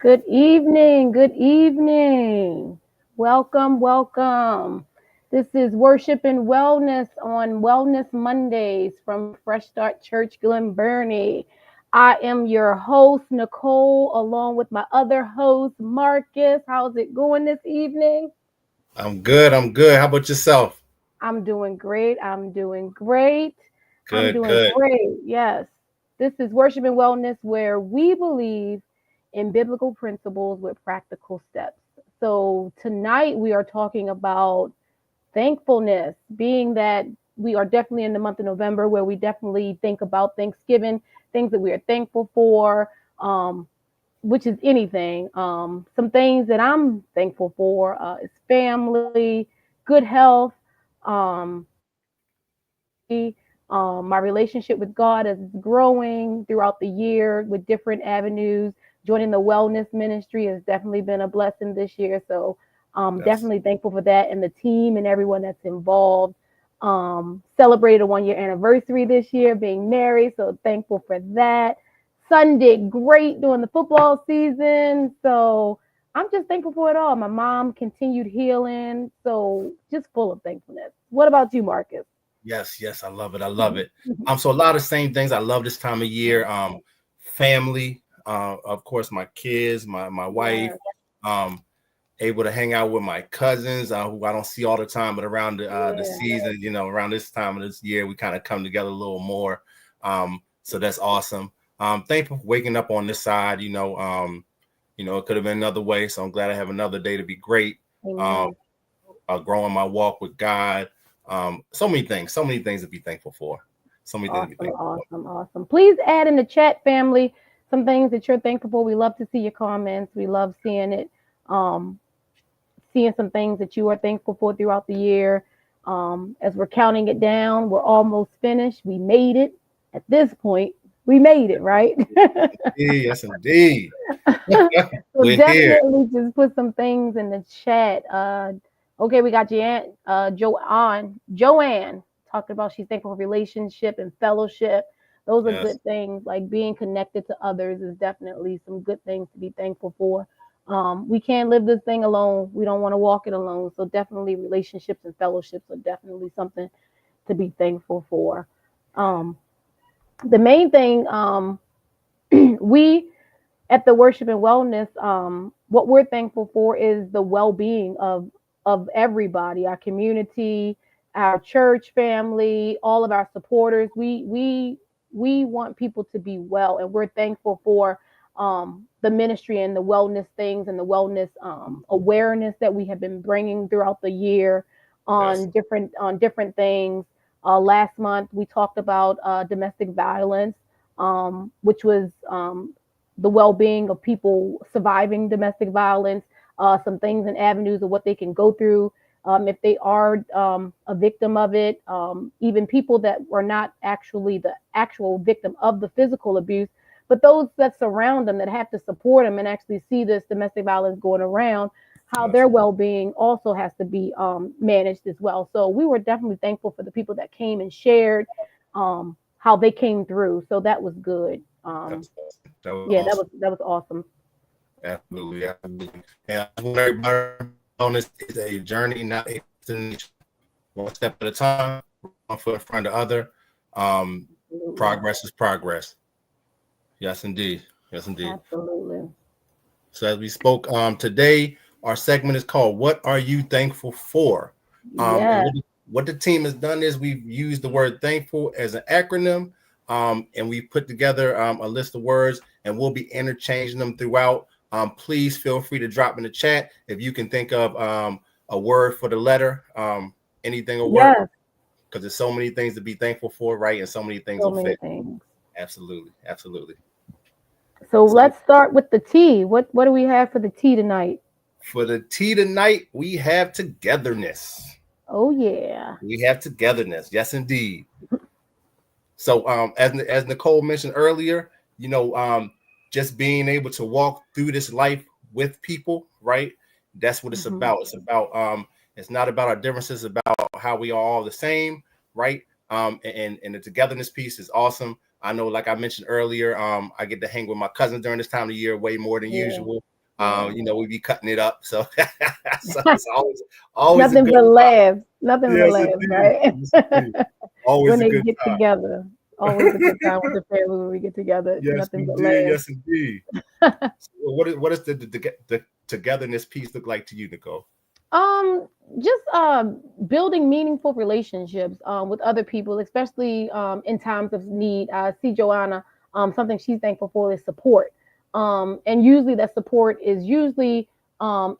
Good evening. Good evening. Welcome, welcome. This is Worship and Wellness on Wellness Mondays from Fresh Start Church, Glen Burnie. I am your host, Nicole, along with my other host, Marcus. How's it going this evening? I'm good. I'm good. How about yourself? I'm doing great. I'm doing great. I'm Good, doing good. great. Yes. This is Worship and Wellness where we believe in biblical principles with practical steps. So tonight we are talking about thankfulness, being that we are definitely in the month of November where we definitely think about Thanksgiving, things that we are thankful for, which is anything. Some things that I'm thankful for is family, good health, community. My relationship with God is growing throughout the year with different avenues. Joining the wellness ministry has definitely been a blessing this year. So That's definitely thankful for that and the team and everyone that's involved. Celebrated a 1 year anniversary this year, being married. So thankful for that. Son did great during the football season. So I'm just thankful for it all. My mom continued healing. So just full of thankfulness. What about you, Marcus? yes, yes. I love it. I love it. So a lot of same things. I love this time of year. Family. Of course, my kids, my wife. Yeah, Um, able to hang out with my cousins who I don't see all the time, but around the yeah, season, around this time of this year, we kind of come together a little more. So that's awesome. Thankful for waking up on this side. It could have been another way, so I'm glad I have another day to be great. Um, amen. growing my walk with God. So many things to be thankful for. So many things to be Awesome, thankful for. awesome, awesome. Please add in the chat, family, some things that you're thankful for. We love to see your comments. We love seeing it. Um, Seeing some things that you are thankful for throughout the year. As we're counting it down, we're almost finished. We made it. At this point, we made it, right? Yes, indeed. So We're here. definitely just put some things in the chat. Okay, we got Joanne talking about she's thankful for relationship and fellowship. Those are Yes, good things. Like being connected to others is definitely some good things to be thankful for. We can't live this thing alone. We don't want to walk it alone. So definitely relationships and fellowships are definitely something to be thankful for. Um, the main thing we at the worship and wellness, what we're thankful for is the well-being of everybody, our community, our church family, all of our supporters. We want people to be well, and we're thankful for the ministry and the wellness things and the wellness awareness that we have been bringing throughout the year yes, on different things. Last month we talked about domestic violence, which was the well-being of people surviving domestic violence, some things and avenues of what they can go through if they are a victim of it, even people that were not actually the actual victim of the physical abuse, but those that surround them that have to support them and actually see this domestic violence going around, how yes. their well-being also has to be managed as well. So we were definitely thankful for the people that came and shared how they came through. So that was good. That's awesome. That was Yeah, awesome. that was awesome. Absolutely, absolutely. And I just want everybody to remember wellness is a journey, not a destination. One step at a time, one foot in front of the other. Um, Absolutely. Progress is progress. Yes, indeed. Yes, indeed. Absolutely. So as we spoke today, our segment is called "What Are You Thankful For?" And Yeah. what the team has done is we've used the word "thankful" as an acronym, and we put together a list of words, and we'll be interchanging them throughout. Please feel free to drop in the chat if you can think of a word for the letter. Anything will work Yes. because there's so many things to be thankful for, right? And so many things So will many fit. things. Absolutely, absolutely. So So let's start with the tea. What do we have for the tea tonight? for the tea tonight, we have togetherness. Oh yeah. We have togetherness. Yes, indeed. So, as Nicole mentioned earlier, you know, um, just being able to walk through this life with people, right? That's what it's Hmm. about. It's not about our differences, it's about how we are all the same, right? And the togetherness piece is awesome. I know, like I mentioned earlier, I get to hang with my cousins during this time of year way more than Yeah. usual. Yeah. We be cutting it up, so so it's always a Nothing good but time. laughs. Nothing but Yes, laughs, indeed. right? Yes, indeed. Always When a they good get time. together. Always a good time with the family when we get together. Yes, Nothing but indeed. laughs. Yes, indeed. So what is the togetherness piece look like to you, Nicole? Um, just building meaningful relationships with other people, especially in times of need. I see Joanna. Something she's thankful for is support. And usually that support is usually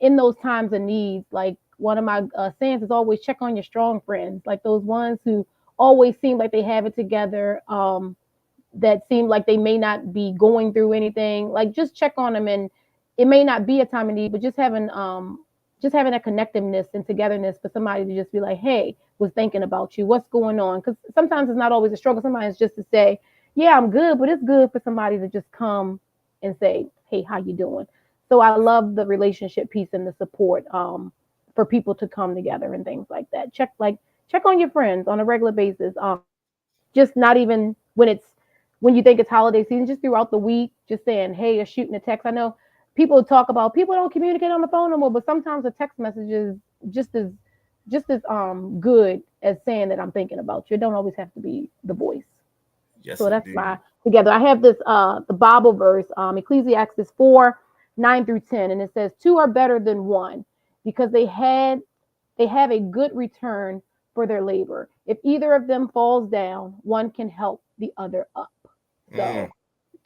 in those times of needs. Like one of my sayings is always check on your strong friends, like those ones who always seem like they have it together. That seem like they may not be going through anything, like just check on them. And it may not be a time of need, but just having a connectiveness and togetherness for somebody to just be like, hey, was thinking about you, what's going on? Because sometimes it's not always a struggle. Sometimes it's just to say, yeah, I'm good. But it's good for somebody to just come and say, hey, how you doing? So I love the relationship piece and the support, for people to come together and things like that. Check on your friends on a regular basis. Just not even when you think it's holiday season, just throughout the week, just saying hey or shooting a text. I know people talk about people don't communicate on the phone no more, but sometimes a text message is just as good as saying that I'm thinking about you. It don't always have to be the voice. Yes, So that's indeed. my together. I have this the Bible verse, Ecclesiastes 4:9 through 10, and it says two are better than one because they have a good return for their labor. If either of them falls down, one can help the other up. Mm, So mm.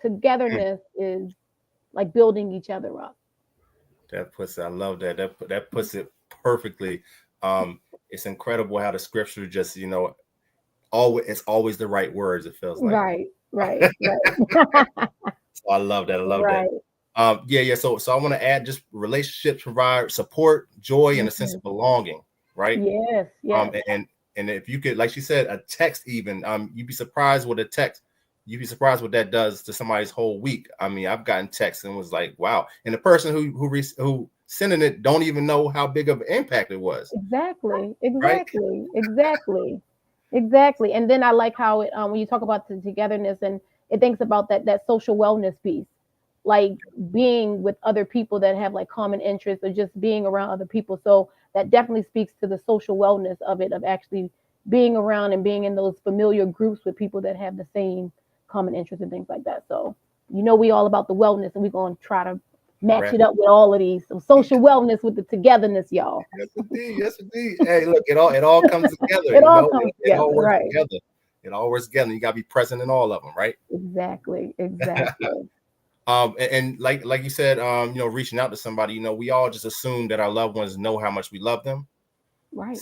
togetherness is like building each other up. That puts I love that. That puts it perfectly. It's incredible how the scripture just always it's always the right words. It feels like. Right, right, right, So I love that. I love that. right. Yeah. So I want to add just relationships provide support, joy, and a sense Mhm. of belonging, right? Yes, Um, yes, and if you could, like she said, a text even, you'd be surprised what a text. You'd be surprised what that does to somebody's whole week. I mean, I've gotten texts and was like, wow. And the person who sending it don't even know how big of an impact it was, exactly, right? exactly, exactly, exactly. And then I like how it when you talk about the togetherness and it thinks about that social wellness piece, like being with other people that have like common interests or just being around other people. So that definitely speaks to the social wellness of it, of actually being around and being in those familiar groups with people that have the same common interests and things like that. So we all about the wellness, and we're going to try to match Right. it up with all of these. So social wellness with the togetherness, y'all. Yes, indeed. Yes, indeed. Hey, look, it all comes together. It all It, comes it all together, works right? together. It all works together. You got to be present in all of them, right? Exactly, exactly. And like you said, reaching out to somebody, we all just assume that our loved ones know how much we love them. Right.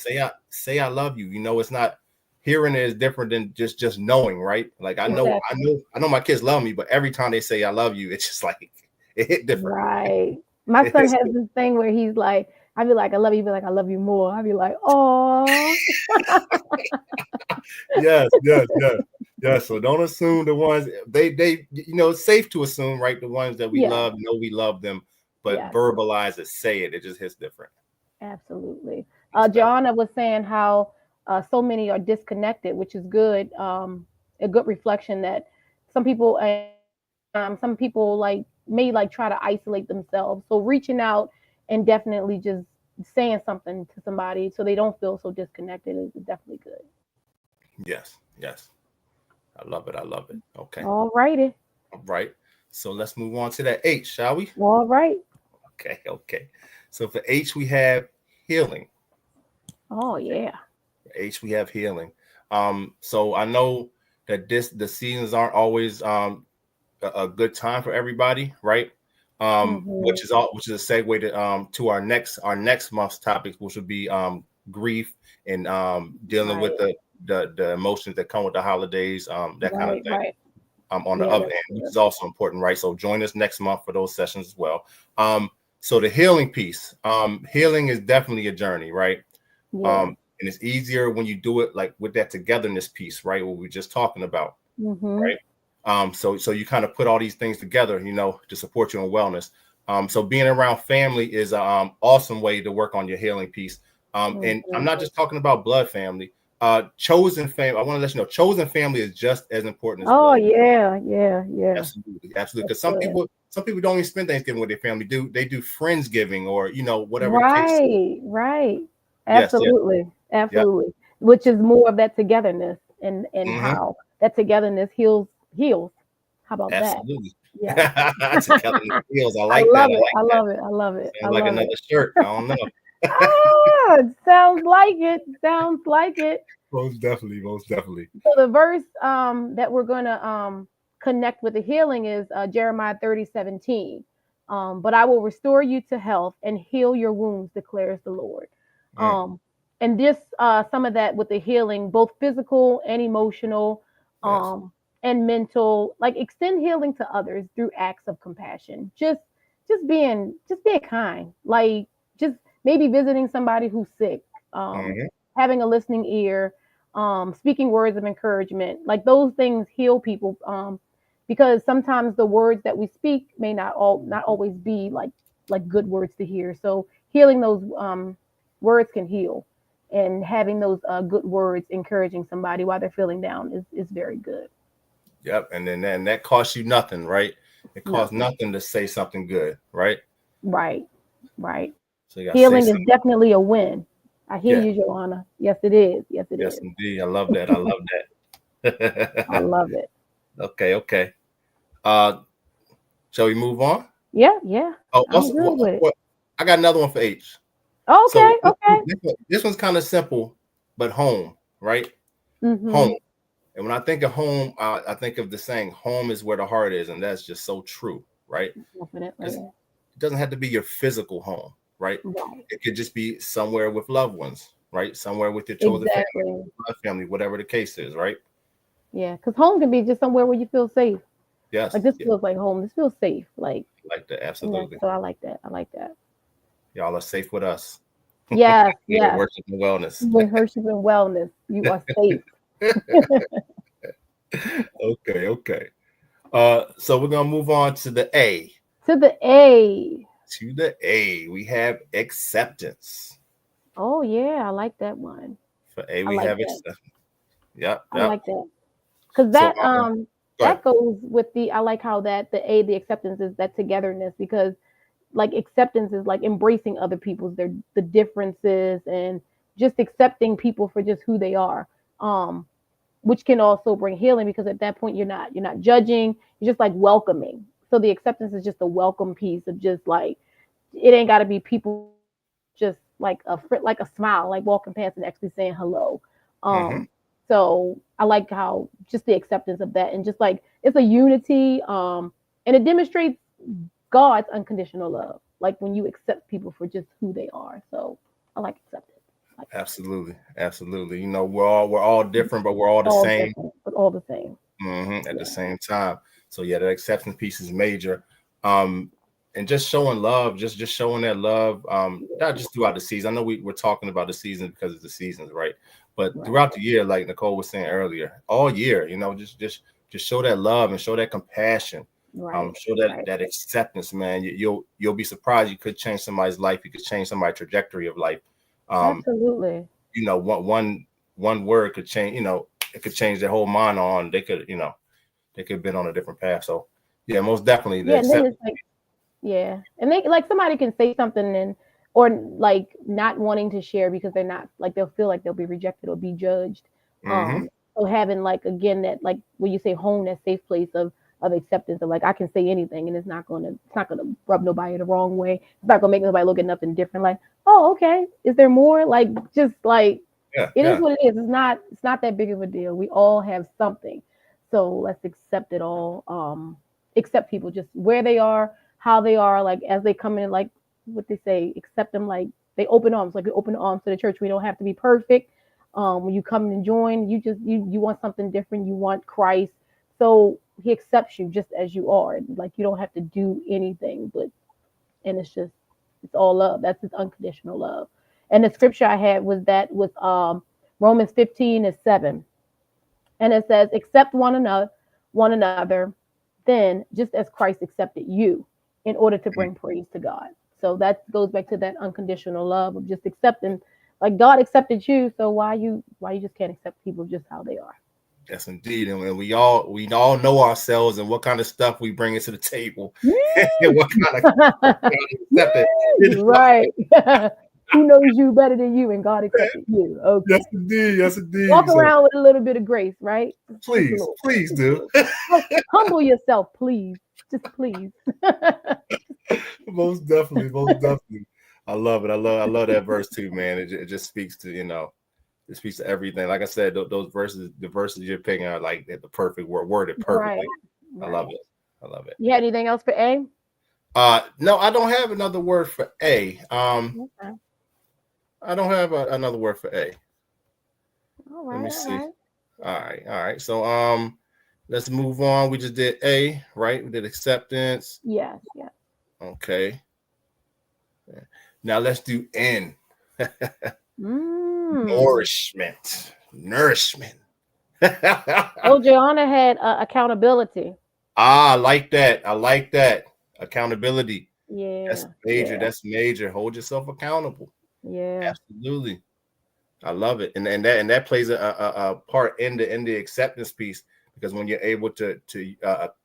Say I love you. It's not hearing it is different than just knowing, right? Like I know I Exactly. know I know my kids love me, but every time they say I love you, it's just like it hit different. Right. My It son hits has this thing where he's like, I be like, I love you, be like, I love you more. I be like, oh, yes, yes, yes, yes. So don't assume the ones they it's safe to assume, right? The ones that we yeah, love, know we love them, but yeah, verbalize it, say it, it just hits different. absolutely. Most definitely. Joanna was saying how so many are disconnected, which is good. A good reflection that some people like may like try to isolate themselves. So reaching out and definitely just saying something to somebody so they don't feel so disconnected is definitely good. Yes, yes. I love it. I love it. Okay. All righty. All right. So let's move on to that H, shall we? All right. Okay, okay. So for H, we have healing. Oh Okay. yeah. For H, we have healing. So I know that the seasons aren't always a good time for everybody, right? Hmm. Which is a segue to our next month's topics, which would be grief and dealing with Right. the emotions that come with the holidays, that kind of Right. thing. Right. On the Yeah, other that's end, which good. is also important, right? So join us next month for those sessions as well. So the healing piece, healing is definitely a journey, right? Yeah. And it's easier when you do it like with that togetherness piece, right? What we are just talking about, Hmm. right? So you kind of put all these things together, to support your own wellness. So being around family is an awesome way to work on your healing piece. And I'm not Hmm. just talking about blood family. Chosen family. I want to let you know, chosen family is just as important as Oh blood. yeah, yeah, yeah. Absolutely, absolutely. That's Because good. some people don't even spend Thanksgiving with their family. They do friendsgiving, or whatever the case. Right, right. Yes, yes, Absolutely, yep. absolutely. Which is more of that togetherness, and Hmm. how that togetherness heals. How about that? Absolutely. Yes. Together in the fields. I I like that. love I it. like I that. love it. I love it. I Sounds like love another it. shirt. I don't know. Ah, sounds like it. Sounds like it. Most definitely, most definitely. So the verse that we're going to connect with the healing is Jeremiah 30:17. But I will restore you to health and heal your wounds, declares the Lord. Mm, Um, and this some of that with the healing, both physical and emotional, yes. um, and mental, like extend healing to others through acts of compassion. Just being kind, like just maybe visiting somebody who's sick, um, Hmm. having a listening ear, speaking words of encouragement, like those things heal people, because sometimes the words that we speak may not always be like good words to hear. So healing those words can heal, and having those good words encouraging somebody while they're feeling down is very good. Yep. And then that costs you nothing, right? It costs Nothing. nothing to say something good, right? Right, right. So you gotta say Healing is something. definitely a win. I hear Yeah. you, Joanna. Yes, it is. Yes, it Yes, is. indeed. I love that. I love I that. love it. Okay, okay. Uh, shall we move on? Yeah, yeah. Oh, I'm good with it. I got another one for H. So Okay, okay. this one's kind of simple, but home, right? Home. Mhm. And when I think of home, I think of the saying, "Home is where the heart is," and that's just so true, right? It Definitely. doesn't have to be your physical home, right? Right. It could just be somewhere with loved ones, right? Somewhere with your chosen family, Exactly. blood family, whatever the case is, right? Yeah, because home can be just somewhere where you feel safe. Yes, Like this yeah, feels like home. This feels safe. Like, like that, yeah. absolutely. So I like that. I like that. Y'all are safe with us. Yes, Yeah, yes. worship and wellness. With Hershey's and wellness, you are safe. Okay, okay. So we're gonna move on to the A. To the A. To the A, we have acceptance. Oh yeah, I like that one. For A, I we like have that. acceptance. Yep, I yep. like that. Because So, go ahead. that goes with the, I like how that the acceptance is that togetherness, because like acceptance is like embracing other people's their the differences, and just accepting people for just who they are. Um, which can also bring healing, because at that point you're not judging, you're just like welcoming. So the acceptance is just a welcome piece of just like, it ain't got to be people just like like a smile, like walking past and actually saying hello. Hmm. um so I like how just the acceptance of that, and just like it's a unity, and it demonstrates God's unconditional love, like when you accept people for just who they are. So I like acceptance. I like Absolutely, absolutely. We're all different, but we're all the all same. different but all the same. At the Yeah. same time. So yeah, that acceptance piece is major. Um, and just showing love, just showing that love, not just throughout the season. I know we're talking about the season because it's the seasons, right? But Right, throughout the year, like Nicole was saying earlier, all year, just show that love and show that compassion. right, Show that right. that acceptance, man. You'll be surprised. You could change somebody's life. You could change somebody's trajectory of life. Um, Absolutely. one word could change. It could change their whole mind on. They could have been on a different path. So yeah, most definitely the Yeah, and then acceptance. it's like, yeah, and they like somebody can say something, and or like not wanting to share because they're not, like they'll feel like they'll be rejected or be judged. Mm-hmm. So having like again that, like when you say home, that safe place of acceptance, of like I can say anything, and it's not gonna rub nobody the wrong way. It's not gonna make nobody look at nothing different. Like, oh, okay, is there more? Like, just like, Yeah, it is yeah, what it is. It's not that big of a deal. We all have something, so let's accept it all. Accept people just where they are, how they are, like as they come in, like what they say, accept them like they open arms, like we open arms to the church. We don't have to be perfect. When you come and join, you want something different. You want Christ, so He accepts you just as you are. Like you don't have to do anything, but and it's all love. That's His unconditional love. And the scripture I had was that with Romans 15:7, and it says, accept one another, then just as Christ accepted you, in order to bring praise to God. So that goes back to that unconditional love of just accepting Like God accepted you, so why you just can't accept people just how they are? Yes, indeed, and we all know ourselves and what kind of stuff we bring into the table, and what kind of accepted. Right. Who knows you better than you, and God accepted you. Yes, Okay. indeed, yes, Walk indeed. So around with a little bit of grace, right? Just a please, little bit. please Just a do. little bit. Humble yourself, please. Just please. Most definitely, most definitely. I love it. I love that verse too, man. It just speaks to it speaks to everything. Like I said, those verses, the verses you're picking are like the perfect worded Right. perfectly. I love Right. it. I love it. You had anything else for A? No, I don't have another word for A. Okay. I don't have another word for A. All Let me right. All see. right. All right. So let's move on. We just did A, right? We did acceptance. Yes. Yes. Okay. Now let's do N. Mm. Nourishment. Nourishment. Oh, Joanna had accountability. I like that. I like that. Accountability. That's Yeah. major. Yeah. That's major. Hold yourself accountable. Yeah. Absolutely. I love it. And that plays a part in the acceptance piece, because when you're able to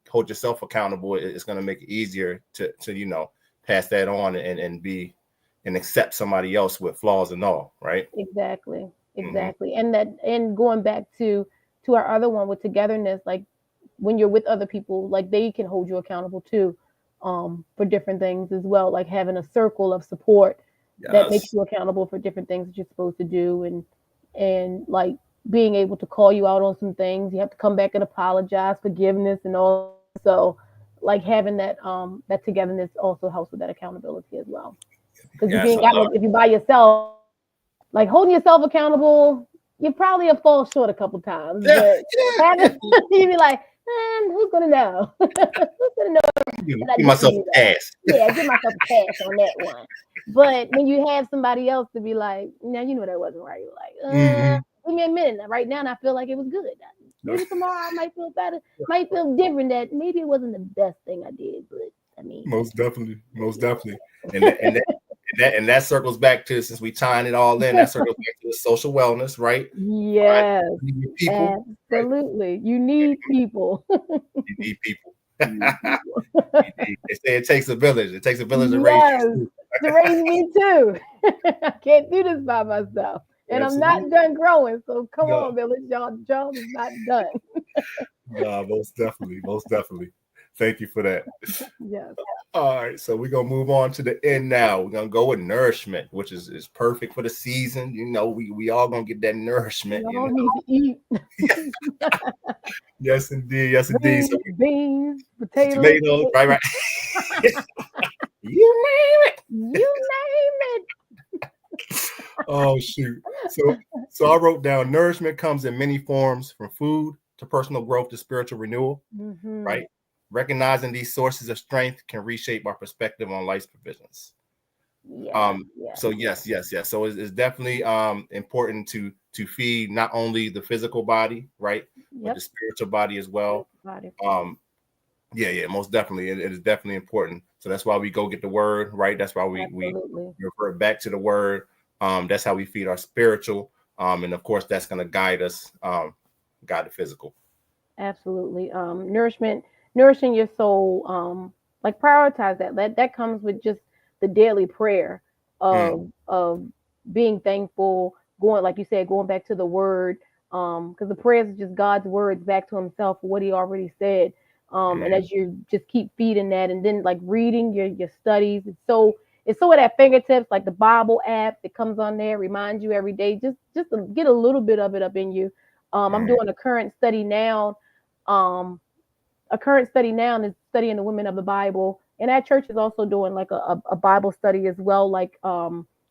hold yourself accountable, it's going to make it easier to pass that on and be and accept somebody else with flaws and all, right? Exactly. Mm-hmm. Exactly. And going back to our other one with togetherness, like when you're with other people, like they can hold you accountable too, for different things as well, like having a circle of support that makes Yes. you accountable for different things that you're supposed to do, and like being able to call you out on some things. You have to come back and apologize, forgiveness and all. So like having that togetherness also helps with that accountability as well. Because if you Yes, ain't I got love no, if you're by yourself, like holding yourself accountable, you probably have fall short a couple times, it. but Yeah, having you be like, man, who's gonna know? Who's gonna know give, that I give didn't myself do a that? pass. Yeah, give myself a pass on that one. But when you have somebody else to be like, now you know that wasn't right. You're like, Mm-hmm. give me a minute. Right now, and I feel like it was good. Maybe tomorrow I might feel better, might feel different. That maybe it wasn't the best thing I did, but I mean, Most definitely, most you definitely, and that circles back to, since we tying it all in, that circles back to the social wellness, right? All right, yes, you need people, right? absolutely. You need people. You need people. You need people. They say it takes a village. It takes a village to raise Yes, you. to raise me too. I can't do this by myself. And I'm not Absolutely. done growing. So come No, on, village. Y'all job is not done. no, most definitely, most definitely. Thank you for that. Yes. All right, so we're gonna move on to the end now. We're gonna go with nourishment, which is perfect for the season. We all gonna get that We nourishment. all need to eat Yes, indeed, yes, indeed. So greens, beans, potatoes, tomatoes, right, right. You name it. you name it. Oh shoot. So I wrote down nourishment comes in many forms, from food to personal growth to spiritual renewal, Hmm. right? Recognizing these sources of strength can reshape our perspective on life's provisions. Yes, Um, yes, so yes. yes, yes, yes. So it's definitely important to feed not only the physical body, right, but the Yep. spiritual body as well. Body. Um, yeah, yeah, most definitely. It is definitely important. So that's why we go get the word, right? That's why we Absolutely. refer back to the word. That's how we feed our spiritual. And of course, that's going to guide us, guide the physical. Absolutely. Nourishing your soul. Like prioritize that. That comes with just the daily prayer Mm, of being thankful, going like you said, going back to the word. Because the prayers are just God's words back to Himself for what He already said. And mm, as you just keep feeding that, and then like reading your studies, it's so at our fingertips, like the Bible app that comes on there, reminds you every day, just to get a little bit of it up in you. I'm mm, doing um, a current study now is studying the women of the Bible, and our church is also doing like a Bible study as well, like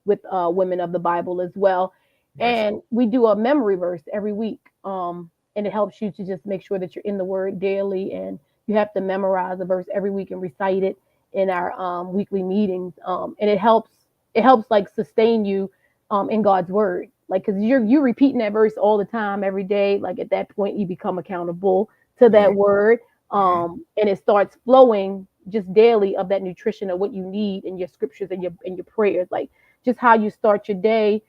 with women of the Bible as well. nice. And we do a memory verse every week, and it helps you to just make sure that you're in the Word daily, and you have to memorize a verse every week and recite it in our weekly meetings, and it helps like sustain you in God's Word, like because you're repeating that verse all the time every day. Like at that point, you become accountable to that Mm, word, mm, and it starts flowing just daily of that nutrition of what you need in your scriptures and your prayers, like just how you start your day.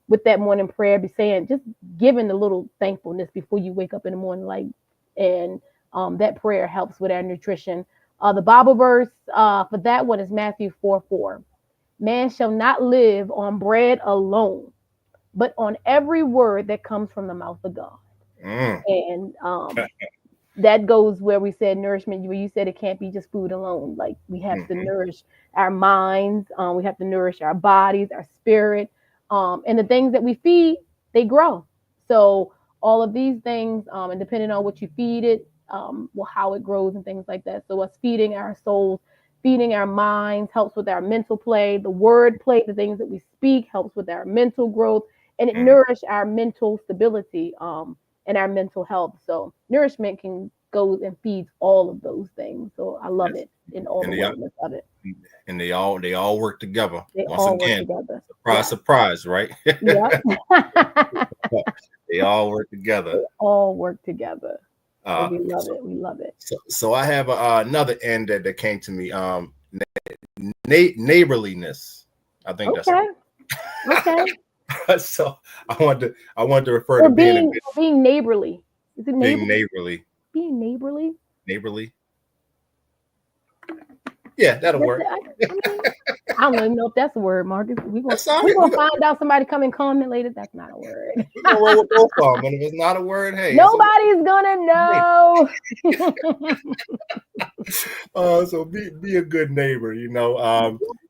with that morning prayer, be saying, just giving a little thankfulness before you wake up in the morning, like, and that prayer helps with our nutrition. The Bible verse for that one is Matthew 4:4. Man shall not live on bread alone, but on every word that comes from the mouth of God. Mm. And that goes where we said nourishment, where you said it can't be just food alone. Like, we have to Mhm. nourish our minds, we have to nourish our bodies, our spirit, and the things that we feed, they grow. So all of these things, and depending on what you feed it, well, how it grows and things like that. So us feeding our souls, feeding our minds helps with our mental play. The word play, the things that we speak, helps with our mental growth, and it Mm. nourish our mental stability. And our mental health. So nourishment can go and feeds all of those things. So I love Yes. it in all And the wellness of it. they all work together. They Once all work again, together. surprise, Yeah. surprise, right? Yep. They all work together. They all work together. So Uh, we love so, it. We love it. so I have another end that came to me. Neighborliness. I think that's Okay. Okay. so. I wanted to refer Or to being a bit being neighborly. Is it being neighborly? neighborly. Being neighborly? Neighborly. Yeah, that'll work. I mean, I don't even know if that's a word, Marcus. We're gonna That's all we right. gonna find out. Somebody come and comment later. That's not a word. We're gonna roll with both of them. And if it's not a word, hey, it's okay. Nobody's gonna know. So be a good neighbor, even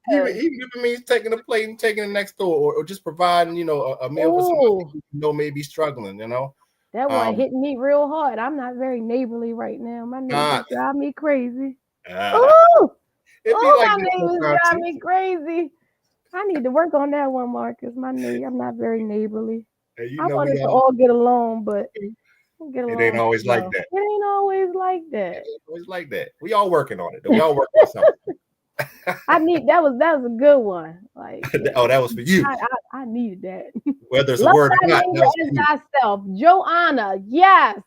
Yes. even if it means taking a plate and taking it next door, or just providing, a meal for somebody Oh, who may be struggling. that one Um, hit me real hard. I'm not very neighborly right now. My neighbors uh, drive me crazy. uh, Oh, it be oh, like my that neighbors sometimes drive too. me crazy. I need to work on that one, Marcus. I'm not very neighborly. And I want we us to all all get along, but we'll get it ain't along always too like well. that. It ain't always like It that. ain't always like that. We all working on it. We all working on something. I need that was a good one. Like, yeah, Oh, that was for you. I needed that. Whether it's a Love word or thy not, that neighbor was for as you. thyself. Joanna, yes.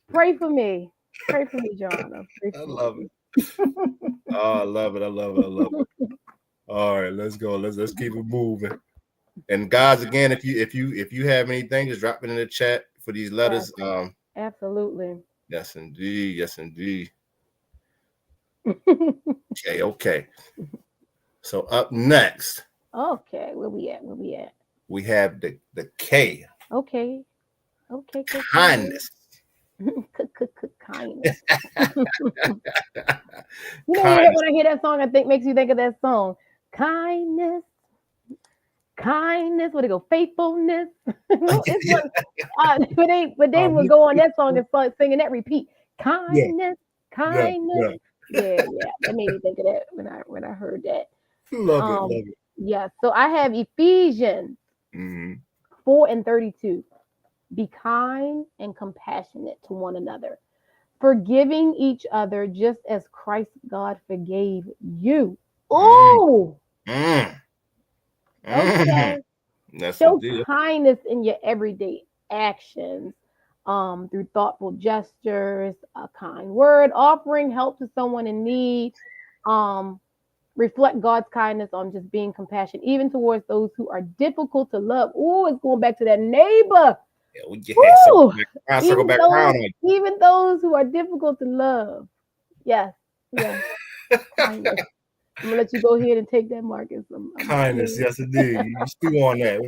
Pray for me. Pray for me, Joanna. Pray I for love it. me. Oh, I love it. I love it. I love it. All right, let's go. Let's keep it moving. And guys, again, if you have anything, just drop it in the chat for these Yes, letters. absolutely. Yes, indeed. Yes, indeed. Okay, okay. So up next, Okay, where we at? Where we at? we have the K, Okay, okay, kindness. kindness. Kindness. When I hear that song, I think makes you think of that song. Kindness, kindness. What it go? Faithfulness. It's Yeah, what. But they would yeah, go on that song and start singing that repeat. yeah, Kindness, yeah, kindness. yeah. Yeah, yeah. That made me think of that when I heard that. Love it, Um, love it. yeah. So I have Ephesians Hmm. 4:32. Be kind and compassionate to one another, forgiving each other just as Christ God forgave you. Mm, Oh, mm, mm. okay. That's Show indeed. kindness in your everyday actions, through thoughtful gestures, a kind word, offering help to someone in need. Um, reflect God's kindness on just being compassionate, even towards those who are difficult to love. Oh, it's going back to that neighbor. Yeah, Woo! circle Even back those, around on even those who are difficult to love. Yes, yes, kindness. I'm gonna let you go ahead and take that, Marcus. I'm kindness. finished. Yes, indeed. You stew on that.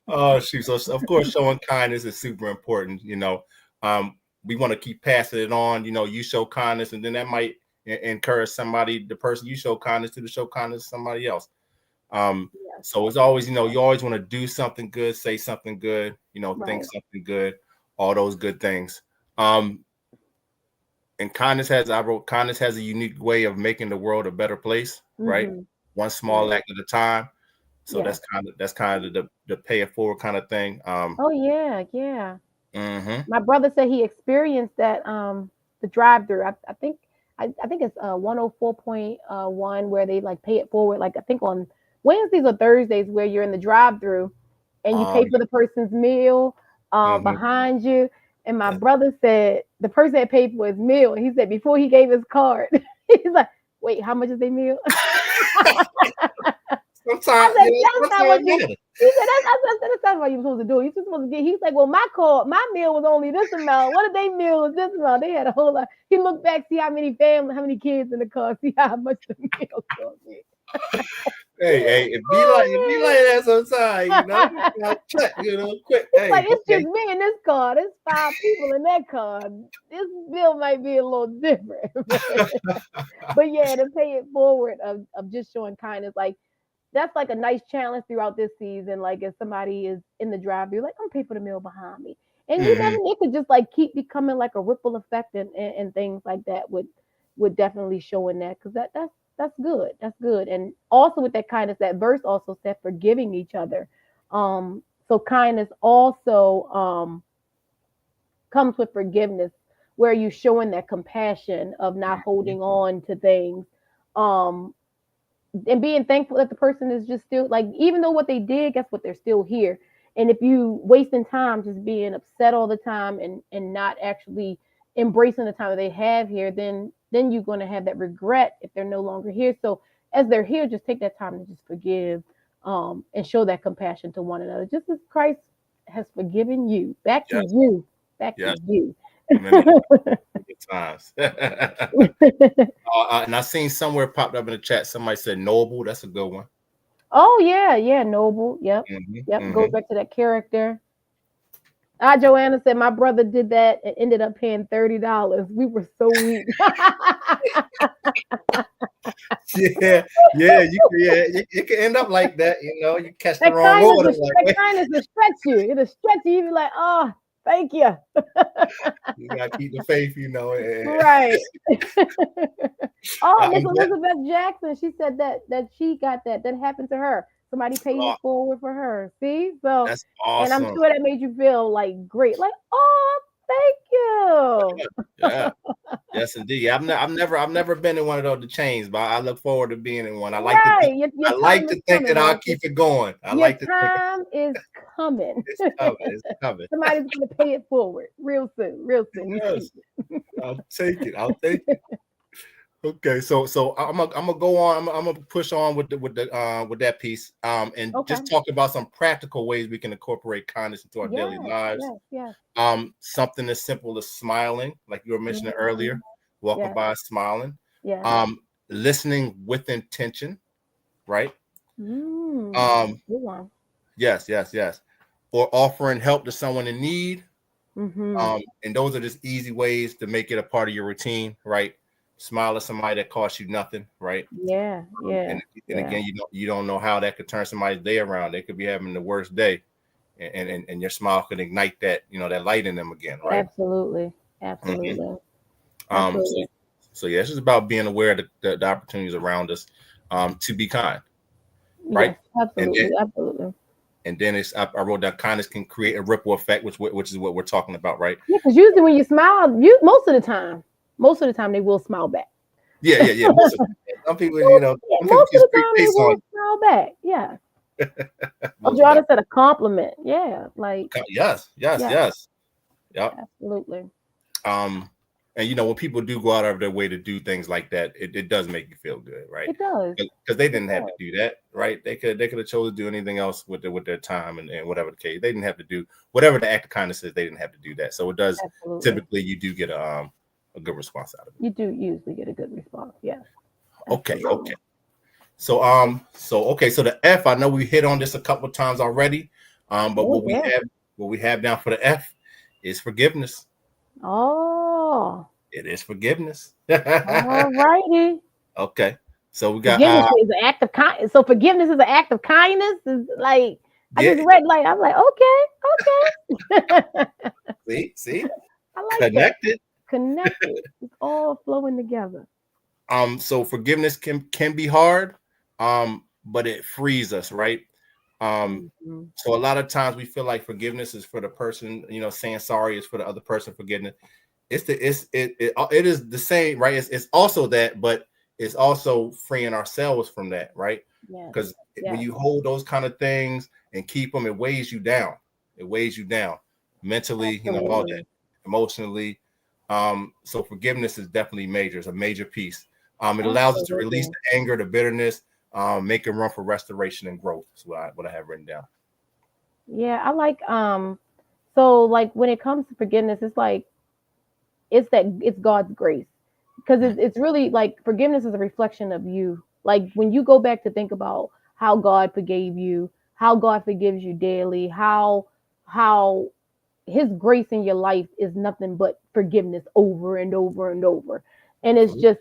Oh, shoot. So, of course, showing kindness is super important. We want to keep passing it on. You show kindness, and then that might encourage somebody, the person you show kindness to show kindness to somebody else. Um, Yes, so it's always, you always want to do something good, say something good, think right. something good, all those good things. Um, and kindness has a unique way of making the world a better place, right? Mm-hmm. One small Right. act at a time. So Yes. that's kind of the pay it forward kind of thing. Oh yeah, yeah. Mhm. My brother said he experienced that the drive through. I think it's 104.1 where they like pay it forward. Like I think on Wednesdays or Thursdays where you're in the drive through and you pay for the person's meal Mhm. behind you. And my Yeah. brother said the person had paid for his meal. And he said before he gave his card, he's like, "Wait, how much is their meal?" I Sometimes, said, that's not what sometimes you. matter. He said, that's not what you're supposed to do. You're just supposed to get. He's like, well, my meal was only this amount. What did they meal was this amount? They had a whole lot. He looked back, see how many kids in the car, see how much the meal cost me. Hey, it be like Oh, that sometimes, man. You gotta check, quick. It's like Hey, it's just okay. me in this car. There's 5 people in that car. This bill might be a little different. But yeah, to pay it forward of just showing kindness, like that's like a nice challenge throughout this season. Like if somebody is in the drive, you're like, I'm pay for the meal behind me. And you Hmm. never it could just like keep becoming like a ripple effect and things like that would definitely show in that because that's good. That's good. And also with that kindness, that verse also said forgiving each other. So kindness also comes with forgiveness, where you showing that compassion of not holding on to things. Um, and being thankful that the person is just still like even though what they did, guess what, they're still here. And if you wasting time just being upset all the time and not actually embracing the time that they have here, then you're going to have that regret if they're no longer here. So as they're here, just take that time to just forgive, and show that compassion to one another just as Christ has forgiven you. Back to Yes, you. Back to yes. you. Amen. Good times. And I seen somewhere popped up in the chat. Somebody said noble. That's a good one. Oh yeah, yeah, noble. Yep. Hmm. Yep. Goes Hmm. back to that character. Joanna said my brother did that and ended up paying $30. We were so weak. Yeah, you can end up like that. You catch the That wrong kindness order. will Like, that wait, kindness will stretch you. It'll stretch you. You be like, oh, thank you. you gotta keep the faith. Right. Oh, Miss I'm glad. Elizabeth Jackson. She said that she got that. That happened to her. Somebody paid Oh, it forward for her. See? So that's and I'm awesome. sure that made you feel like great. Like, oh, thank Yeah. Yes, indeed. I've never been in one of those chains, but I look forward to being in one. you. Right. Your I like time is to think coming, that I'll Marcus. keep it going. I Your like to think time is coming. it's coming. It's coming. Somebody's gonna pay it forward real soon. Real soon. You see. Yes, I'll take it. I'll take it. Okay, so I'm gonna go on. I'm gonna push on with that piece. And Okay. just talk about some practical ways we can incorporate kindness into our daily Yes, lives. yes, yes. Something as simple as smiling, like you were mentioning Mhm. earlier, walking Yes, by smiling. yes. Listening with intention, right? That's a Um, good one. yes. Or offering help to someone in need. Mm-hmm. And those are just easy ways to make it a part of your routine, right? Smile at somebody that costs you nothing, right? Yeah, yeah, And yeah. again, you don't know how that could turn somebody's day around. They could be having the worst day, and your smile could ignite that light in them again, right? Absolutely. Hmm. Absolutely. So Absolutely. yeah, it's just about being aware of the opportunities around us, to be kind, right? Yes, And then absolutely. Absolutely. I wrote down kindness can create a ripple effect, which is what we're talking about, right? Yeah, because usually when you smile, you most of the time they will smile back. Yeah. Some people, Yeah, some people most keep of the straight time they face on will smile back. Yeah. you. Oh, Most Jordan definitely. said a compliment. Yeah, like yeah, Yes. Yep. absolutely. Um, and when people do go out of their way to do things like that, it does make you feel good, right? It does. Because they It didn't have to does. do that, right? They could have chosen to do anything else with their time and whatever the case. They didn't have to do whatever the act of kindness is. They didn't have to do that. So it does Absolutely. typically you do get a good response out of it. You do usually get a good response. Yes. Okay. Absolutely. So the F, I know we hit on this a couple of times already. But Oh what we yeah. have down for the F is forgiveness. Oh, It is forgiveness. all righty. Okay. So we got Forgiveness is an act of kindness. So forgiveness is an act of kindness. Is like I yeah, just read like I'm like okay, okay. see, I like that. connected. Connected. It's all flowing together. So forgiveness can be hard, but it frees us, right? Mhm. So a lot of times we feel like forgiveness is for the person, saying sorry is for the other person forgetting. It is the same, right? It's also that, but it's also freeing ourselves from that, right? Yes. Because when Yes. you hold those kind of things and keep them, it weighs you down. It weighs you down mentally, all that, Absolutely. emotionally. So forgiveness is definitely major. It's a major piece. It allows us to release Absolutely. the anger, the bitterness, making room for restoration and growth. Is what I have written down. Yeah, I like so like when it comes to forgiveness, it's like it's God's grace. Because Mm, it's really like forgiveness is a reflection of you. Like when you go back to think about how God forgave you, how God forgives you daily, how his grace in your life is nothing but forgiveness over and over and over. And it's absolutely. just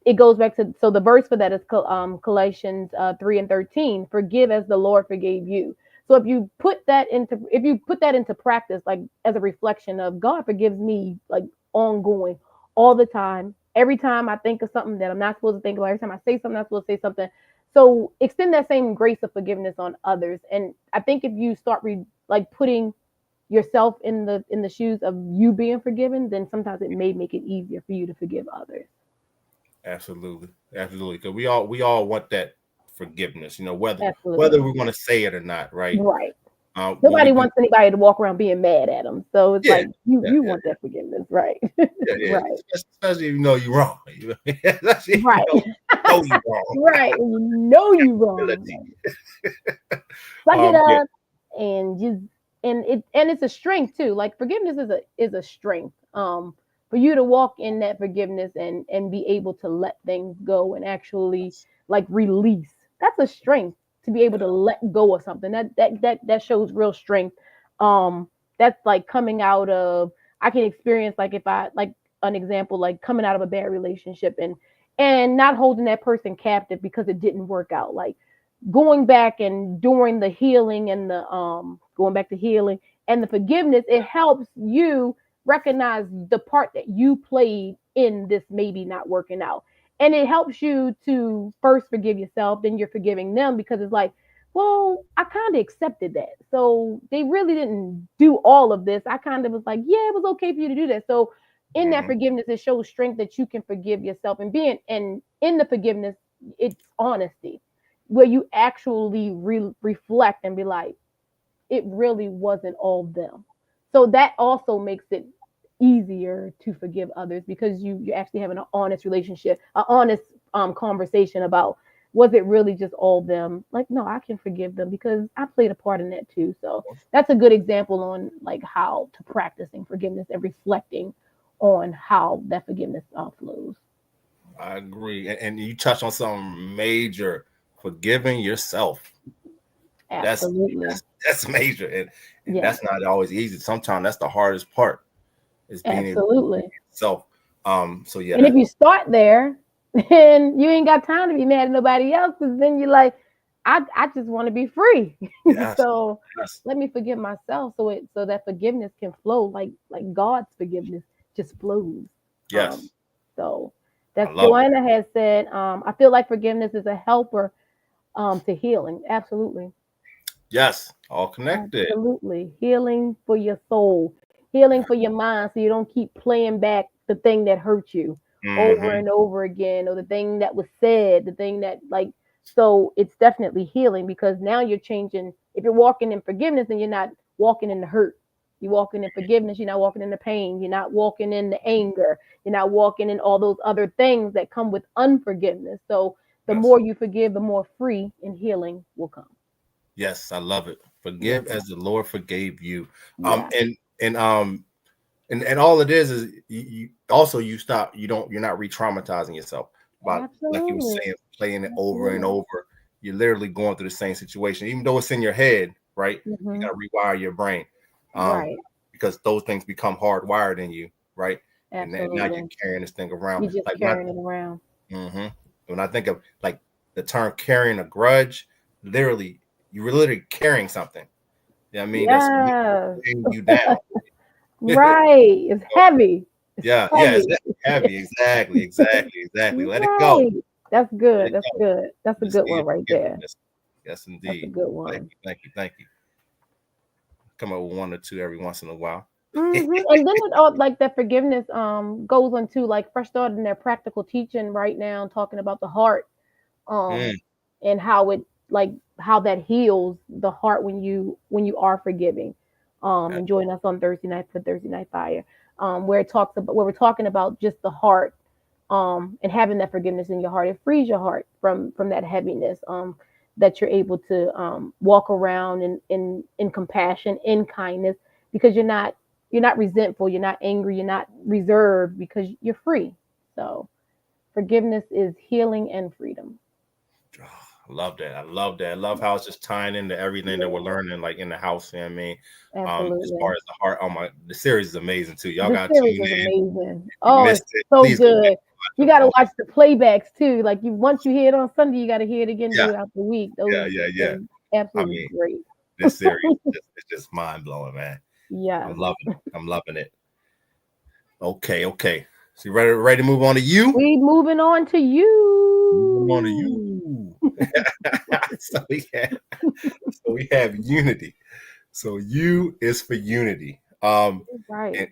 it goes back to, so the verse for that is Colossians 3 and 13, forgive as the Lord forgave you. So if you put that into practice, like as a reflection of God forgives me, like ongoing, all the time, every time I think of something that I'm not supposed to think about, every time I say something I'm not supposed to say something. So extend that same grace of forgiveness on others. And I think if you start like putting yourself in the shoes of you being forgiven, then sometimes it may make it easier for you to forgive others. Absolutely, absolutely. Because we all want that forgiveness. Whether Absolutely. we want to say it or not, right? Right. When we Nobody do, wants anybody to walk around being mad at them. So it's yeah, like you yeah, you yeah, want that forgiveness, right? yeah, yeah. Right. Especially if you know you're wrong. Especially if Right. know you're wrong. Right. You know you Ability. wrong. Suck it Yeah. up and just and it's a strength too. Like forgiveness is a strength. For you to walk in that forgiveness and be able to let things go and actually like release. That's a strength to be able to let go of something. That shows real strength. Um that's like coming out of, I can experience, like if I like an example, like coming out of a bad relationship and not holding that person captive because it didn't work out. Like going back and doing the healing and the going back to healing and the forgiveness, it helps you recognize the part that you played in this maybe not working out. And it helps you to first forgive yourself, then you're forgiving them, because it's like, well, I kind of accepted that. So they really didn't do all of this. I kind of was like, yeah, it was okay for you to do that. So in that Hmm. forgiveness, it shows strength that you can forgive yourself, and being and in the forgiveness, it's honesty where you actually reflect and be like, it really wasn't all them. So that also makes it easier to forgive others because you actually having an honest relationship, an honest conversation about, was it really just all them? Like, no, I can forgive them because I played a part in that too. So that's a good example on like how to practicing forgiveness and reflecting on how that forgiveness flows. I agree. And you touch on something major, forgiving yourself. That's Absolutely. that's major. And Yes. that's not always easy. Sometimes that's the hardest part is being able to Absolutely. forgive yourself. So yeah, And if that you start there, then you ain't got time to be mad at nobody else, because then you're like, I just want to be free. yes, So yes, let me forgive myself so that forgiveness can flow like God's forgiveness just flows. Um, yes. so I that's love it. Joanna has said, I feel like forgiveness is a helper to healing. Absolutely. Yes, all connected. Absolutely. Healing for your soul, healing for your mind, so you don't keep playing back the thing that hurt you over Hmm. and over again, or the thing that was said, the thing that, like, so it's definitely healing because now you're changing. If you're walking in forgiveness, then you're not walking in the hurt. You're walking in forgiveness, you're not walking in the pain, you're not walking in the anger, you're not walking in all those other things that come with unforgiveness. So the Yes, more you forgive, the more free and healing will come. yes, I love it. Yes, Forgive as the Lord forgave you. Um, yeah. and and um, and all it is you also you stop. You're not re-traumatizing yourself about, like you were Absolutely. saying, playing it over and Absolutely. over. You're literally going through the same situation, even though it's in your head, right? You Hmm. got to rewire your brain, um, Right. because those things become hardwired in you, right? And now you're Absolutely. carrying this thing around. You're just Like carrying it around. when I think of like the term carrying a grudge, literally, you're literally carrying something. You know what I mean? That's Yes. weighing you down. Right. It's heavy. It's Yeah, yeah, it's heavy. heavy. Exactly, exactly, exactly. Let it go. Right. That's Let good. it That's go. good. That's a good Receive one right there. forgiveness. Yes, That's a indeed. good Thank one. you, thank you, thank you. Come up with one or two every once in a while. And then it all like that forgiveness goes into like Fresh Start in their practical teaching right now, talking about the heart, um Mm, and how it, like how that heals the heart when you are forgiving. uh, And join us on Thursday night for Thursday Night Fire, where it talks about, where we're talking about just the heart, And having that forgiveness in your heart, it frees your heart from that heaviness. That you're able to walk around in compassion, in kindness, because you're not resentful, you're not angry, you're not reserved, because you're free. So forgiveness is healing and freedom. I love that. I love that. I love how it's just tying into everything that we're Yeah, learning, like in the house. You know what I mean, as far absolutely. as the heart, oh my, the series is amazing too. Y'all The got to series tune is in. amazing. If you Oh, it's missed it, so please go back good. You and got watch to them. watch the playbacks too. Like you, once you hear it on Sunday, you got to hear it again Yeah, throughout the week. yeah, Those yeah, are yeah. I absolutely mean, great. this series is just mind blowing, man. Yes. I'm loving it. I'm loving it. Okay, okay. So you ready to move on to you? We moving on to Moving on to you. you. so we have unity. So U is for unity. Right.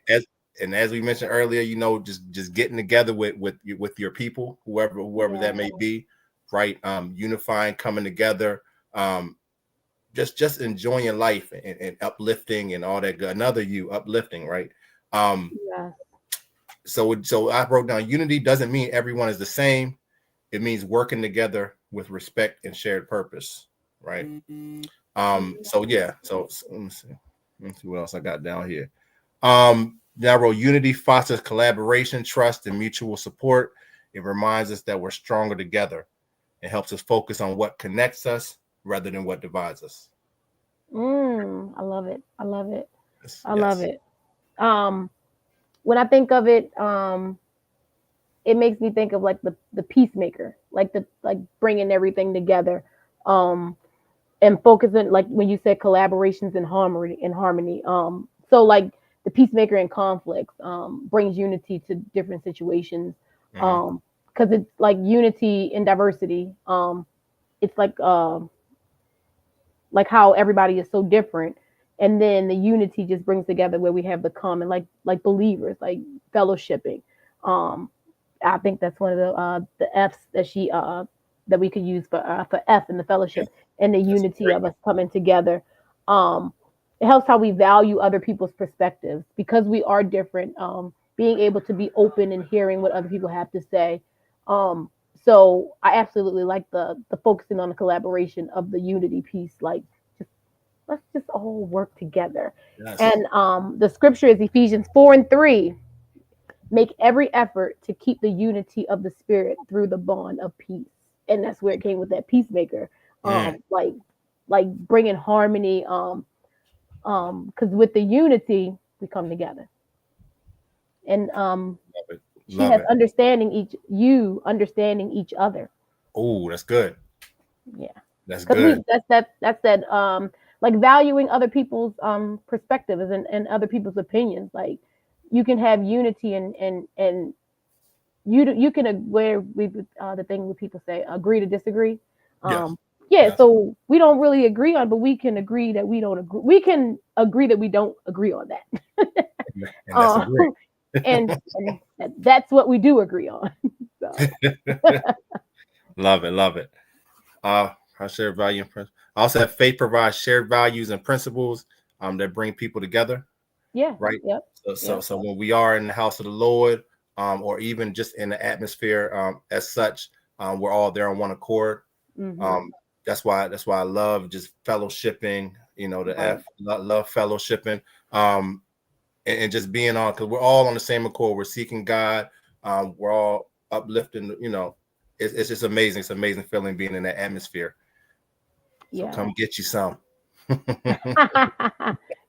And as we mentioned earlier, just getting together with your people, whoever Yeah. that may be, right? Unifying, coming together, um, just enjoying life and uplifting and all that good. Another U, uplifting, right? Um, Yes. so I wrote down unity doesn't mean everyone is the same. It means working together with respect and shared purpose, right? So yeah, so let me see. Let me see what else I got down here. Now I wrote unity fosters collaboration, trust, and mutual support. It reminds us that we're stronger together. It helps us focus on what connects us rather than what divides us. I love it. I love it. Yes, I love yes. it. Um, when I think of it, it makes me think of like the peacemaker, like the like bringing everything together, um, and focusing, like when you said collaborations and harmony. So like the peacemaker in conflicts brings unity to different situations, Mm-hmm. um, because it's like unity in diversity. It's like how everybody is so different, and then the unity just brings together where we have the common, like believers, like fellowshipping. um I think that's one of the F's that she that we could use for F in the Yeah, fellowship, and the that's a unity great of us coming together. um it helps how we value other people's perspectives, because we are different. Being able to be open and hearing what other people have to say. um so I absolutely like the focusing on the collaboration of the unity piece. Like, just let's just all work together. one. Yes. And the scripture is Ephesians 4:3. Make every effort to keep the unity of the spirit through the bond of peace. And that's where it came with that peacemaker. Mm, Like bringing harmony. Because with the unity we come together. And love it. she Love has it. understanding each other. Oh, that's good. Yeah. That's Because good. that's that like valuing other people's perspectives and other people's opinions. Like, you can have unity and you can where we the thing where people say agree to disagree. Yes. um yeah, Yes. so we don't really agree on, but we can agree that we don't agree, we can agree that we don't agree on that. And that's a uh great. and that's what we do agree on. So Love it. Love it. Our shared value and principles. I also have faith provides shared values and principles that bring people together, yeah, right? yep, So, so, yep. so when we are in the house of the Lord, or even just in the atmosphere as such, we're all there on one accord. Hmm. Um, that's why I love just fellowshipping. The Right. love fellowshipping, and just being on, because we're all on the same accord. We're seeking God. We're all uplifting. It's just amazing. It's an amazing feeling being in that atmosphere. So Yeah. come get you some.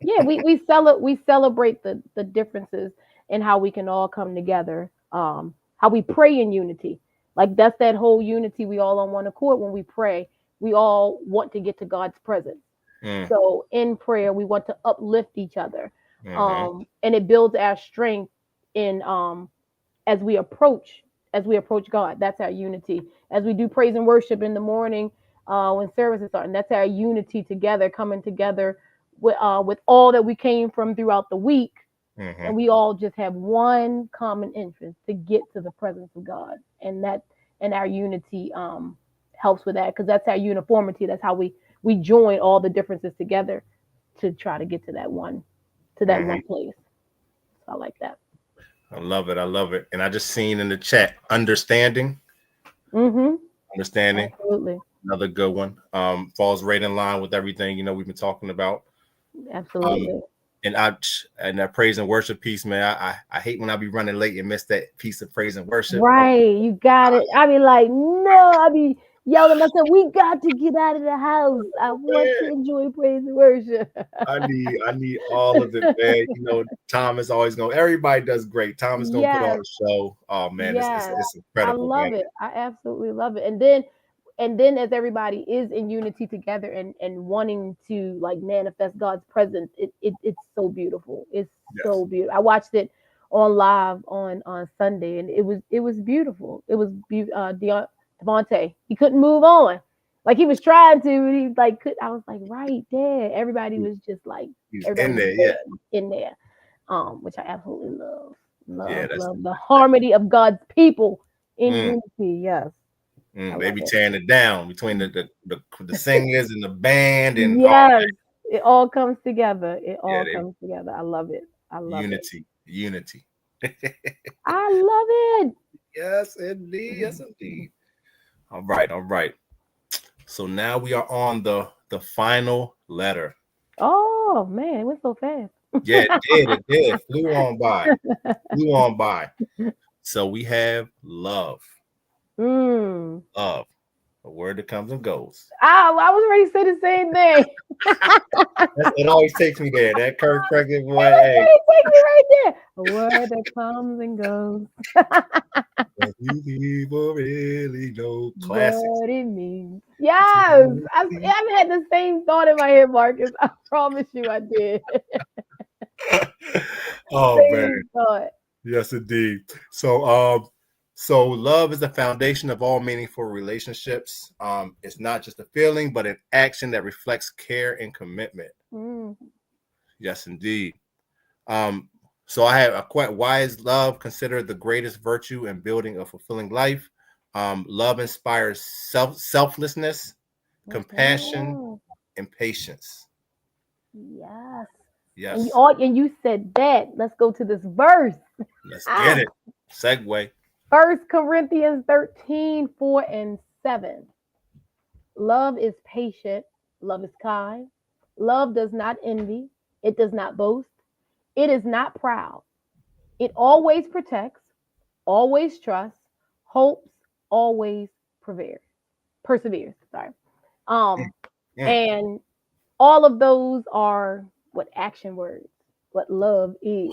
Yeah, we celebrate the differences and how we can all come together. How we pray in unity. Like, that's that whole unity. We all on one accord when we pray. We all want to get to God's presence. Mm, So in prayer, we want to uplift each other. hmm. And it builds our strength in as we approach God. That's our unity. As we do praise and worship in the morning, when services start, and that's our unity together, coming together with all that we came from throughout the week, Hmm. and we all just have one common interest to get to the presence of God. And our unity helps with that, because that's our uniformity. That's how we join all the differences together to try to get to that one Hmm. place. So I like that. I love it. I love it. And I just seen in the chat, understanding, Mm-hmm. understanding, Absolutely. another good one. Falls right in line with everything, we've been talking about. Um, Absolutely. and that praise and worship piece, man. I hate when I be running late and miss that piece of praise and worship. Oh, Right. You got it. I be like, no, I be yelling at myself, we got to get out of the house. I want to man. enjoy praise and worship. I need all of it, man. Tom is always going. Everybody does great. Tom is going to put on Yes. a show. Oh man, it's, it's Yes. it's I incredible, man. love it. I absolutely love it. And then as everybody is in unity together and wanting to like manifest God's presence, it's so beautiful. It's Yes, so beautiful. I watched it on live on Sunday, and it was beautiful. It was Devontae. He couldn't move on, like he was trying to. And he like could. I was like right there. Everybody He- was just like he's everybody in was there. Yeah, there in there, which I absolutely love. yeah. Love, That's love the harmony of God's people in mm, unity. Yes, I they love be it. tearing it down between the singers and the band and oh Yes, it all comes together. It yeah, all they comes together. I love it. I love it. unity. I love it. Yes, indeed. Yes, indeed. All right, all right. So now we are on the final letter. Oh man, it went so fast. Yeah, it did. It did. Flew on by. Flew on by. So we have love. Mm. Love. A word that comes and goes. I was ready to say the same thing. It always takes me there. That Kirk Franklin boy. It was Hey, ready to take me right there. A word that comes and goes. few people really know classics. What it means. Yes, I've had the same thought in my head, Marcus. I promise you, I did. Oh man. Same thought. Yes, indeed. So love is the foundation of all meaningful relationships. It's not just a feeling, but an action that reflects care and commitment. Mm. Yes, indeed. Um, so I have a quite why is love considered the greatest virtue in building a fulfilling life? Love inspires selflessness, compassion, Oh, and patience. yes. Yes, And you said that. Let's go to this verse. let's get Ah, it. Segue. 1 Corinthians 13, 4 and 7. Love is patient. Love is kind. Love does not envy. It does not boast. It is not proud. It always protects, always trusts, hopes, always perseveres. Perseveres. Sorry. Mm, Um, mm. and all of those are what action words, what love is.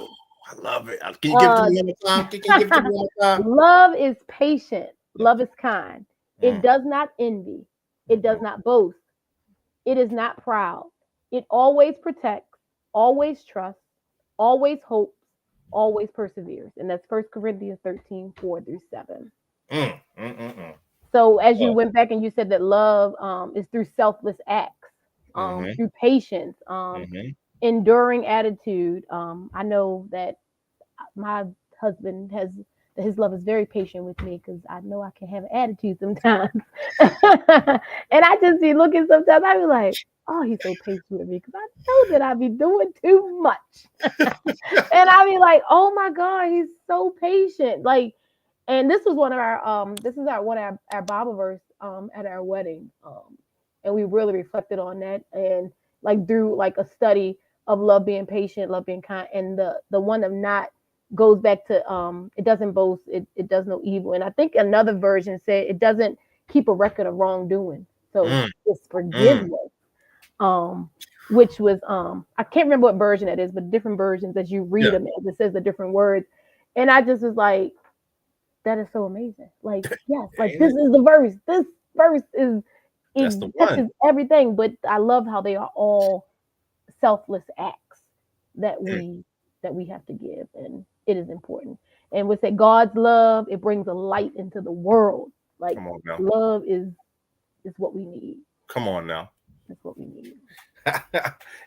I love it. Can you give it to Uh, me one more time? Can you give it to me one more time? love is patient. Love Love is kind. It it. does not envy. It does Mhm. not boast. It is not proud. It always protects, always trusts, always hopes, always perseveres. And that's 1 Corinthians 13, 4 through 7. Mm, mm, mm, mm. So as you Oh, went back and you said that love is through selfless acts, mhm, through patience, mhm. enduring attitude. I know that my husband has his love is very patient with me because I know I can have an attitude sometimes. And I just be looking sometimes, I be like, oh, he's so patient with me because I know that I be doing too much. And I be like, oh my God, he's so patient. Like, and this was one of our this is our one of our Bible verse at our wedding. And we really reflected on that and like through like a study of love being patient, love being kind, and the one of not goes back to it doesn't boast, it does no evil. And I think another version said it doesn't keep a record of wrongdoing. So Mm, it's mm. forgiveness. Um which was I can't remember what version that is, but different versions as you read Yeah, them, it says the different words. And I just was like, that is so amazing. Like, yes, like ain't this it? is the verse. This verse is That's the it one. touches everything, but I love how they are all selfless acts that Mm, we have to give, and it is important. And we say God's love, it brings a light into the world. Like come on now. love is what we need. Come on now. That's what we need.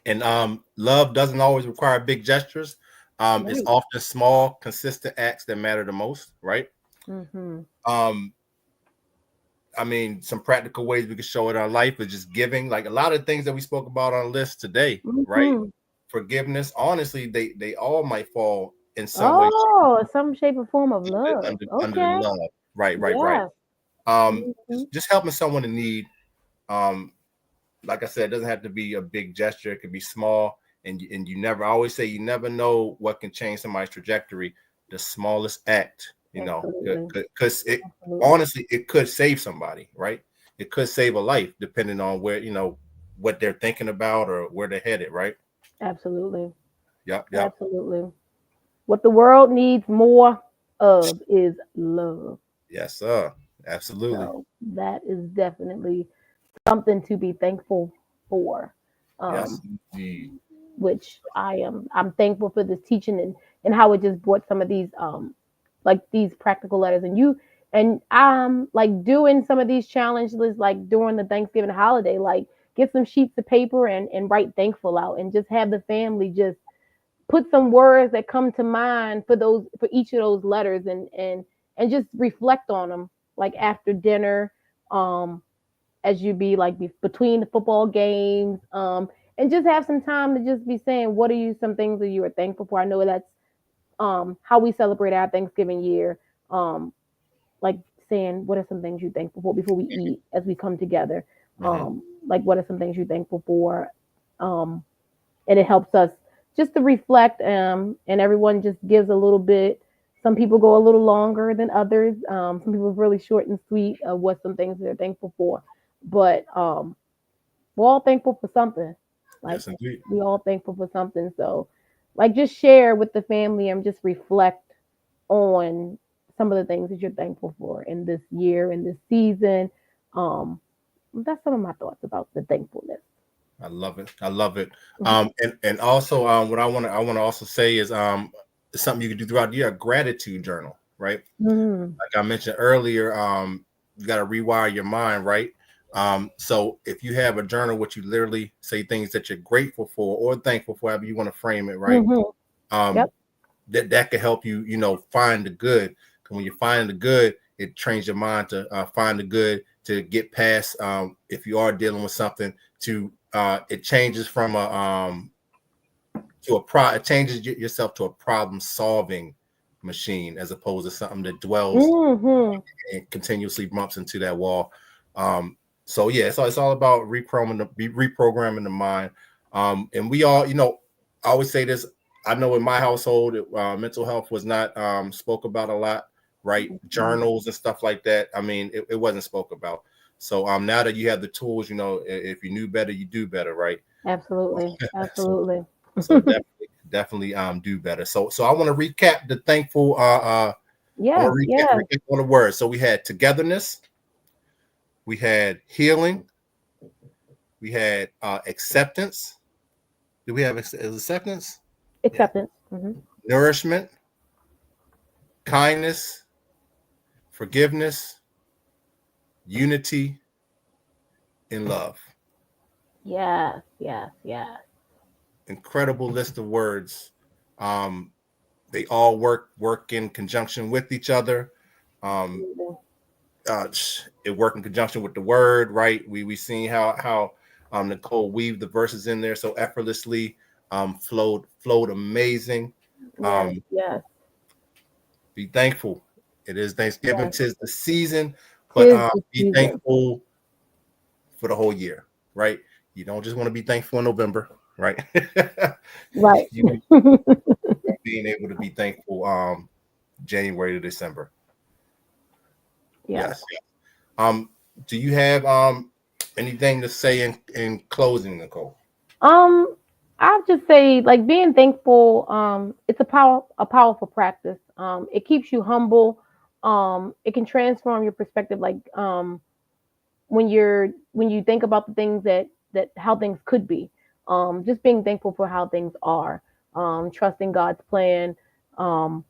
And love doesn't always require big gestures. It's Right. often small, consistent acts that matter the most, right? Mm-hmm. Um, I mean, some practical ways we can show it in our life is just giving, like a lot of things that we spoke about on the list today, right? Mm-hmm. Forgiveness. Honestly, they all might fall. in some way, Oh, some shape or form of love. under the Okay. love. Right, right, right. Yes. Hmm. Just helping someone in need. Um, like I said, it doesn't have to be a big gesture. It could be small. And you never, I always say, you never know what can change somebody's trajectory. The smallest act, Absolutely. because it Absolutely. honestly, it could save somebody, right? It could save a life depending on where, what they're thinking about or where they're headed, right? Absolutely. Yep, yep. Absolutely. What the world needs more of is love. Yes, sir. Absolutely. So that is definitely something to be thankful for. Yes, Um, indeed. which I'm thankful for this teaching and how it just brought some of these like these practical letters and like doing some of these challenges like during the Thanksgiving holiday, like get some sheets of paper and write thankful out and just have the family just put some words that come to mind for each of those letters and just reflect on them like after dinner, um as you be like between the football games, and just have some time to just be saying what are you some things that you are thankful for. I know that's how we celebrate our Thanksgiving year, um like saying what are some things you thankful for before we eat as we come together, Hmm. like what are some things you thankful for, um and it helps us just to reflect, and everyone just gives a little bit. Some people go a little longer than others, some people are really short and sweet of what some things they're thankful for, but we're all thankful for something. Like Yes, indeed. we all thankful for something. So like just share with the family and just reflect on some of the things that you're thankful for in this year, in this season. Um, that's some of my thoughts about the thankfulness. I love it. I love it. Mhm. And also, what I want to also say is, something you can do throughout the year, a gratitude journal, right? Mhm. Like I mentioned earlier, you got to rewire your mind, right? So if you have a journal, which you literally say things that you're grateful for or thankful for, however you want to frame it, right? Mhm. Um, Yep. that can help you, find the good. Because when you find the good, it trains your mind to find the good, to get past. If you are dealing with something, to it changes from a it changes yourself to a problem solving machine as opposed to something that dwells Mhm. and continuously bumps into that wall. Um, so yeah, so it's all about reprogramming the mind. And we all, I always say this. I know in my household, mental health was not spoke about a lot, right? Mhm. Journals and stuff like that. I mean, it wasn't spoke about. So now that you have the tools, if you knew better, you do better, right? Absolutely. so Absolutely. so definitely do better. So I want to recap the thankful I Yeah. want to Yeah. recap on the words. So we had togetherness, we had healing, we had acceptance. Do we have acceptance? Yeah. Acceptance. Hmm. Nourishment, kindness, forgiveness, unity, and love. Yes. Yes. Yes. Incredible list of words. Um, they all work in conjunction with each other. Um, Absolutely. uh, it work in conjunction with the word, right? We seen how Nicole weaved the verses in there so effortlessly, flowed amazing. Yes. Um, Yes. be thankful. It is Thanksgiving, Yes. tis the season, but Tis the be season. thankful for the whole year, right? You don't just want to be thankful in November, right? Right. you being able to be thankful January to December. Yes. Yes. Um, do you have anything to say in closing, Nicole? Um, I'll just say like being thankful, it's a powerful practice. It keeps you humble. It can transform your perspective like when you think about the things that how things could be. Just being thankful for how things are. Trusting God's plan. Um,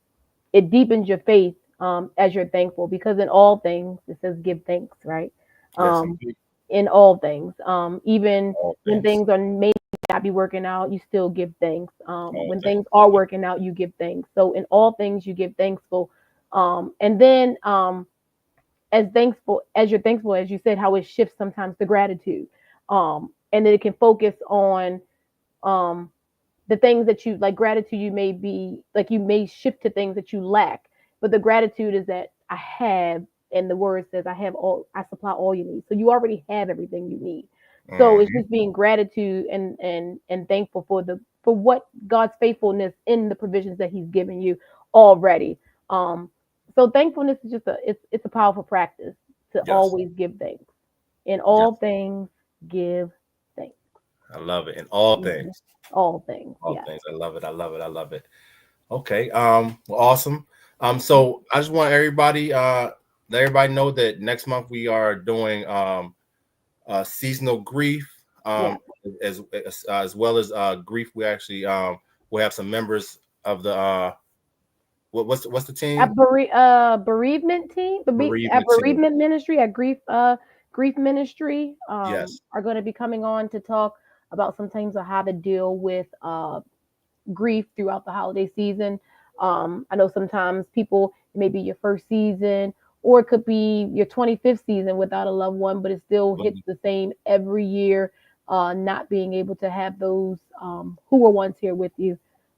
it deepens your faith as you're thankful because in all things it says give thanks, right? Yes, Um, indeed. in all things, even All when things. things are may not be working out, you still give thanks. All When things. things are working out, you give thanks. So in all things, you give thankful. And then as thankful as you're thankful, as you said, how it shifts sometimes to gratitude. And then it can focus on um, the things that you like. Gratitude, you may be like, you may shift to things that you lack, but the gratitude is that I have, and the word says I have all, I supply all you need. So you already have everything you need. So it's Mhm. just being gratitude and thankful for the, for what God's faithfulness in the provisions that He's given you already. Um, so thankfulness is just a, it's a powerful practice to Yes. always give thanks. In Yes. all things, give thanks. I love it. In all Mhm. things. All things, All yes. things. I love it. I love it. I love it. Okay. Well, awesome. So I just want everybody let everybody know that next month we are doing seasonal grief, Yeah. as well as grief. We actually we have some members of the what's the At team? bereavement team, at Bereavement team. bereavement ministry, at grief ministry, Yes. are going to be coming on to talk about sometimes of how to deal with grief throughout the holiday season. I know sometimes people, it may be your first season, or it could be your 25th season without a loved one, but it still hits the same every year. Not being able to have those who were once here with you.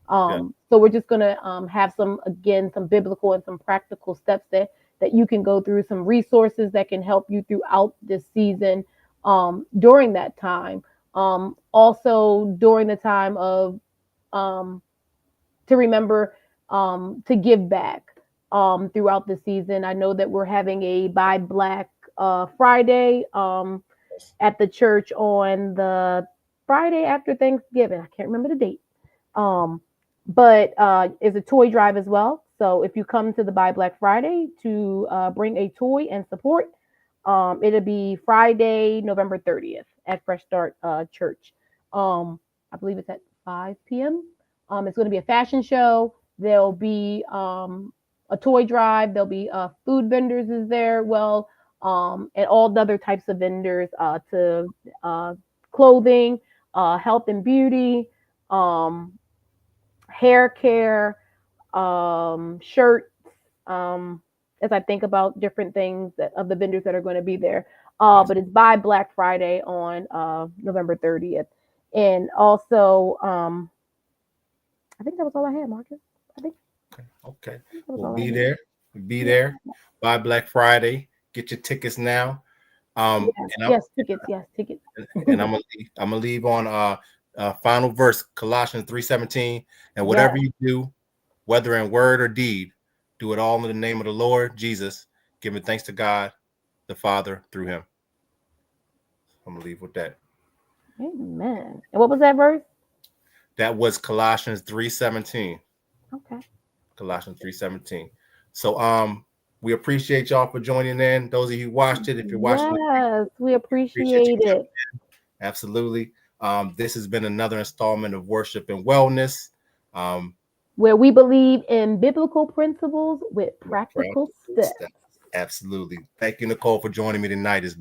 Yeah. So we're just gonna have some, again, some biblical and some practical steps that you can go through, some resources that can help you throughout this season, during that time. Also during the time of, um, to remember, to give back throughout the season. I know that we're having a Buy Black Friday at the church on the Friday after Thanksgiving. I can't remember the date. Um, but is a toy drive as well. So if you come to the Buy Black Friday to bring a toy and support, it'll be Friday, November 30th at Fresh Start Church. I believe it's at 5 p.m. It's going to be a fashion show. There'll be a toy drive. There'll be food vendors is there. Well, and all the other types of vendors to uh, clothing, health and beauty, um, hair care, shirts, as I think about different things that, of the vendors that are going to be there. Yes. But it's by Black Friday on November 30th. And also, I think that was all I had, Marcus. I think Okay. Okay. that was We'll all I be had. there. We'll be Yeah. there by Black Friday. Get your tickets now. Yes. And Yes. Tickets. Yes. Tickets. I'm gonna leave on final verse, Colossians 3:17. And Yes. whatever you do, whether in word or deed, do it all in the name of the Lord Jesus, giving thanks to God the Father through Him. I'm gonna leave with that. Amen. And what was that verse? That was Colossians 3:17. Okay. Colossians 3:17. So we appreciate y'all for joining in. Those of you who watched it, if you're watching it, Yes. We we appreciate you appreciate tuning it. in. Absolutely. This has been another installment of Worship and Wellness. Um, Where we believe in biblical principles with with practical practical steps. steps. Absolutely. Thank you, Nicole, for joining me tonight. It's been